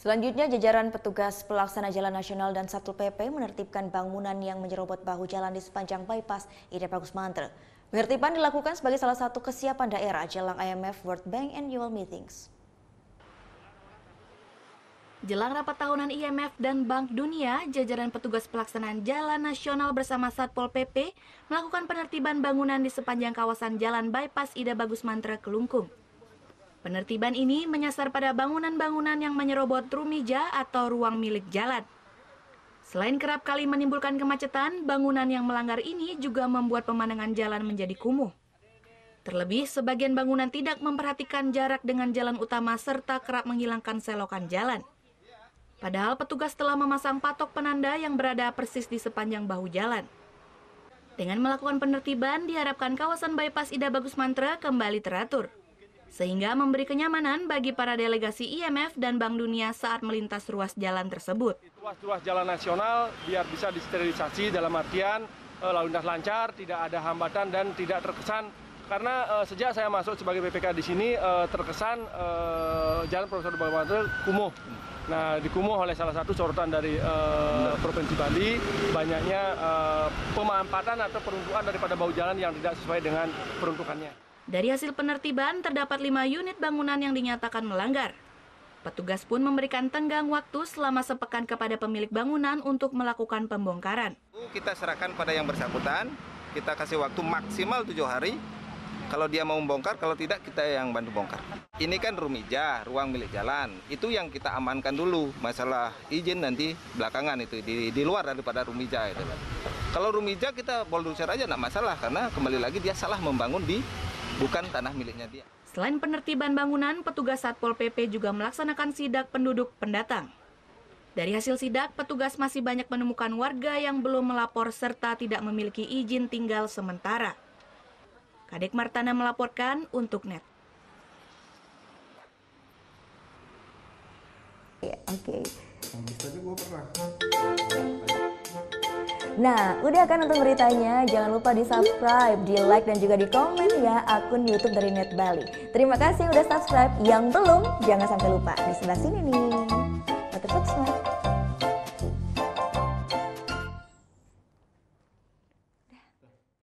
Selanjutnya, jajaran petugas pelaksana jalan nasional dan Satpol PP menertibkan bangunan yang menyerobot bahu jalan di sepanjang bypass Ida Bagus Mantre. Penertiban dilakukan sebagai salah satu kesiapan daerah jelang IMF World Bank Annual Meetings. Jelang rapat tahunan IMF dan Bank Dunia, jajaran petugas pelaksanaan jalan nasional bersama Satpol PP melakukan penertiban bangunan di sepanjang kawasan jalan bypass Ida Bagus Mantre Kelungkung. Penertiban ini menyasar pada bangunan-bangunan yang menyerobot rumija atau ruang milik jalan. Selain kerap kali menimbulkan kemacetan, bangunan yang melanggar ini juga membuat pemandangan jalan menjadi kumuh. Terlebih, sebagian bangunan tidak memperhatikan jarak dengan jalan utama serta kerap menghilangkan selokan jalan. Padahal petugas telah memasang patok penanda yang berada persis di sepanjang bahu jalan. Dengan melakukan penertiban, diharapkan kawasan bypass Ida Bagus Mantre kembali teratur, sehingga memberi kenyamanan bagi para delegasi IMF dan Bank Dunia saat melintas ruas jalan tersebut. Ruas jalan nasional biar bisa disterilisasi dalam artian lalu lintas lancar, tidak ada hambatan dan tidak terkesan. Karena sejak saya masuk sebagai BPK di sini terkesan jalan Profesor Bagus Mantre kumuh. Nah, dikumuh oleh salah satu sorotan dari Provinsi Bali, banyaknya pemanfaatan atau peruntukan daripada bahu jalan yang tidak sesuai dengan peruntukannya. Dari hasil penertiban, terdapat 5 unit bangunan yang dinyatakan melanggar. Petugas pun memberikan tenggang waktu selama sepekan kepada pemilik bangunan untuk melakukan pembongkaran. Kita serahkan pada yang bersangkutan, kita kasih waktu maksimal 7 hari. Kalau dia mau membongkar, kalau tidak kita yang bantu bongkar. Ini kan rumija, ruang milik jalan. Itu yang kita amankan dulu. Masalah izin nanti belakangan itu di luar daripada rumija itu. Kalau rumija kita bulldozer aja enggak masalah karena kembali lagi dia salah membangun di bukan tanah miliknya dia. Selain penertiban bangunan, petugas Satpol PP juga melaksanakan sidak penduduk pendatang. Dari hasil sidak, petugas masih banyak menemukan warga yang belum melapor serta tidak memiliki izin tinggal sementara. Kadek Martana melaporkan untuk NET. Oke. Nah, udah kan untuk beritanya? Jangan lupa di-subscribe, di-like, dan juga di-komen ya akun YouTube dari Net Bali. Terima kasih udah subscribe. Yang belum, jangan sampai lupa. Di sebelah sini nih. Tetap subscribe.